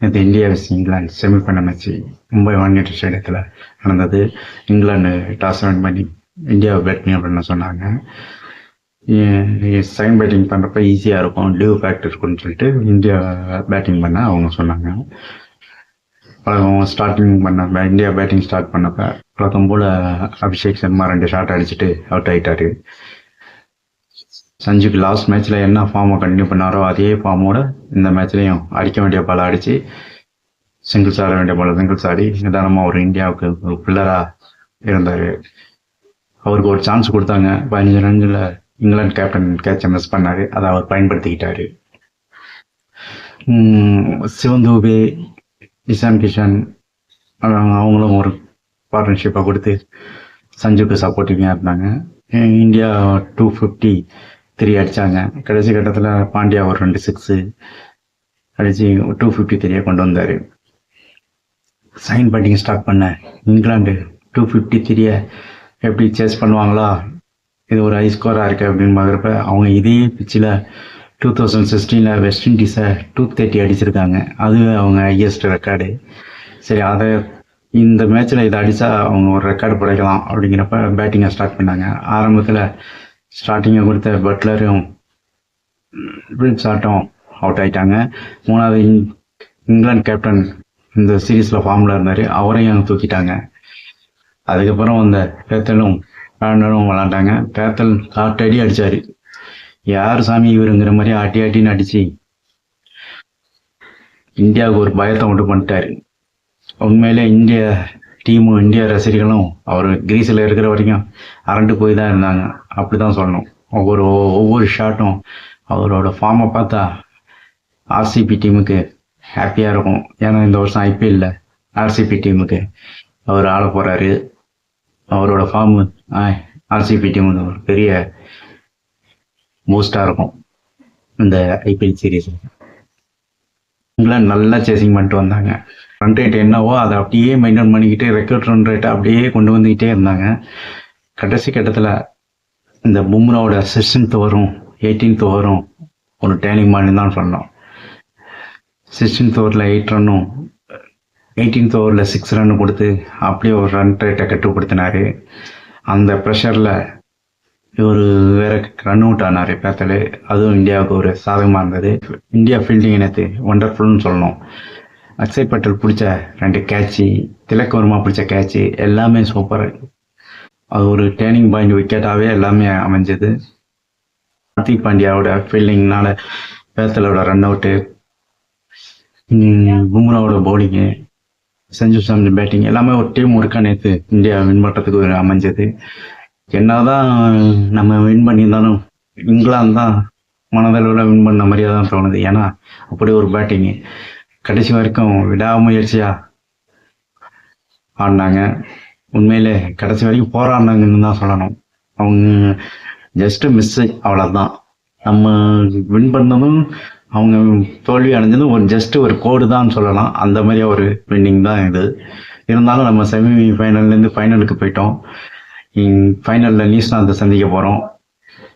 நேற்று India west இங்கிலாந்து semifinal match Mumbai Wankhede ஸ்டேடியத்தில் நடந்தது. இங்கிலாந்து டாஸ் வின் பண்ணி இந்தியாவை பேட்டிங் அப்படின்னு சொன்னாங்க. செகண்ட் பேட்டிங் பண்ணுறப்ப ஈஸியாக இருக்கும், லீவ் ஃபேக்டர் இருக்குன்னு சொல்லிட்டு இந்தியா பேட்டிங் பண்ண அவங்க சொன்னாங்க. இந்தியா பேட்டிங் ஸ்டார்ட் பண்ணப்ப வழக்கம் போல் அபிஷேக் சர்மா 2 ஷாட் அடிச்சுட்டு அவுட் ஆகிட்டாரு. சஞ்சுக்கு லாஸ்ட் மேட்ச்சில் என்ன ஃபார்மை கண்டினியூ பண்ணாரோ அதே ஃபார்மோட இந்த மேட்ச்லேயும் அடிக்க வேண்டிய பாலை அடித்து சிங்கிள்ஸ் ஆட வேண்டிய பாலை சிங்கிள்ஸ் ஆடி நிதானமாக ஒரு இந்தியாவுக்கு ஒரு பில்லராக இருந்தார். அவருக்கு ஒரு சான்ஸ் கொடுத்தாங்க. 15 ரன்னில் இங்கிலாந்து கேப்டன் கேட்சை மிஸ் பண்ணார். அதை அவர் பயன்படுத்திக்கிட்டார். சிவன் தூபே, இஷான் கிஷன் அவங்களும் ஒரு பார்ட்னர்ஷிப்பை கொடுத்து சஞ்சுக்கு சப்போர்ட்டிவாக இருந்தாங்க. இந்தியா 253 அடித்தாங்க. கடைசி கட்டத்தில் பாண்டியா ஒரு 2 6 அடித்து 253 கொண்டு வந்தார். செகண்ட் பேட்டிங் ஸ்டார்ட் பண்ண இங்கிலாந்து 253 எப்படி சேஸ் பண்ணுவாங்களா, இது ஒரு ஹை ஸ்கோராக இருக்குது அப்படின்னு பார்க்குறப்ப அவங்க இதே பிச்சில் 2016 வெஸ்ட் இண்டீஸை 230 அடிச்சிருக்காங்க. அதுவே அவங்க ஹையஸ்ட் ரெக்கார்டு. சரி, அதை இந்த மேட்ச்சில் இதை அடித்தா அவங்க ஒரு ரெக்கார்டு படைக்கலாம் அப்படிங்கிறப்ப பேட்டிங்கை ஸ்டார்ட் பண்ணாங்க. ஆரம்பத்தில் ஸ்டார்டிங்கை கொடுத்த பட்லரும் ஷாட்டும் அவுட் ஆகிட்டாங்க. மூணாவது இங்கிலாந்து கேப்டன் இந்த சீரீஸில் ஃபார்மில் இருந்தார், அவரையும் தூக்கிட்டாங்க. அதுக்கப்புறம் அந்த பேத்தலும் பேண்டரும் விளாண்டாங்க. பேத்தல் 8 அடி அடித்தார். யார் சாமி இவருங்கிற மாதிரி ஆட்டின்னு அடித்து இந்தியாவுக்கு ஒரு பயத்தை உண்டு பண்ணிட்டார். உண்மையிலே இந்திய டீமும் இந்திய ரசிகர்களும் அவர் கிரீஸில் இருக்கிற வரைக்கும் அரண்டு போய் தான் இருந்தாங்க, அப்படி தான் சொல்லணும். ஒவ்வொரு ஷாட்டும் அவரோட ஃபார்மை பார்த்தா ஆர்சிபி டீமுக்கு ஹாப்பியாக இருக்கும். ஏன்னா இந்த வருஷம் ஐபிஎல்ல ஆர்சிபி டீமுக்கு அவர் ஆட போகிறாரு. அவரோட ஃபார்மு ஆர்சிபி டீமுக்கு ஒரு பெரிய பூஸ்டாக இருக்கும் இந்த ஐபிஎல் சீரீஸ். இங்கிலாந்து நல்லா சேசிங் பண்ணிட்டு வந்தாங்க. ரன் ரேட் என்னவோ அதை அப்படியே மெயின்டைன் பண்ணிக்கிட்டு ரெக்கார்ட் ரன் ரேட்டை அப்படியே கொண்டு வந்துக்கிட்டே இருந்தாங்க. கடைசி கட்டத்தில் இந்த பும்ராவோட 16th ஓவரும் 18th ஓவரும் ஒரு டேர்னிங் மாதிரி தான் சொன்னோம். 16th ஓவரில் 8 ரன்னும் 18th ஓவரில் 6 ரன்னும் கொடுத்து அப்படியே ஒரு ரன் ரேட்டை கட்டுப்படுத்தினார். அந்த ப்ரெஷரில் இவர் வேற ரன் அவுட் ஆனார் பேத்தல். அதுவும் இந்தியாவுக்கு ஒரு சாதகமாக இருந்தது. இந்தியா ஃபீல்டிங் எனக்கு ஒண்டர்ஃபுல்னு சொல்லணும். அக்ஷய் பட்டேல் பிடிச்ச 2 கேட்சு, திலக் வர்மா பிடிச்ச கேட்சு எல்லாமே சூப்பர். அது ஒரு டேர்னிங் பாயிண்ட் விக்கெட்டாகவே எல்லாமே அமைஞ்சது. ஹார்திக் பாண்டியாவோட ஃபீல்டிங்னால பேத்தலோட ரன் அவுட்டு, பும்ராவோட பவுலிங்கு, சஞ்சு சாம்சன் பேட்டிங் எல்லாமே ஒரு டீம் ஒர்க்காக நேற்று இந்தியா வின் பண்ணுறதுக்கு ஒரு அமைஞ்சது. என்னதான் நம்ம வின் பண்ணியிருந்தாலும் இங்கிலாந்து தான் மனதளவில் வின் பண்ண மாதிரியாக தான் தோணுது. ஏன்னா அப்படி ஒரு பேட்டிங்கு கடைசி வரைக்கும் விடாமுயற்சியாக ஆடினாங்க. உண்மையிலே கடைசி வரைக்கும் போராடினாங்கன்னு தான் சொல்லணும். அவங்க ஜஸ்ட்டு மிஸ்ஸு, அவ்வளோதான். நம்ம வின் பண்ணதும் அவங்க தோல்வி அடைஞ்சதும் ஒரு கோடு தான் சொல்லலாம். அந்த மாதிரியா ஒரு வின்னிங் தான் இது. இருந்தாலும் நம்ம செமி ஃபைனல்லேருந்து ஃபைனலுக்கு போயிட்டோம். ஃபைனலில் நியூசிலாந்தை சந்திக்க போகிறோம்.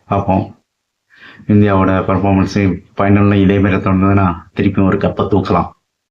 பார்ப்போம் இந்தியாவோட பர்ஃபார்மன்ஸு ஃபைனலில் இதே மாதிரி தோணுதுன்னா திருப்பியும் ஒரு கப்பை தூக்கலாம்.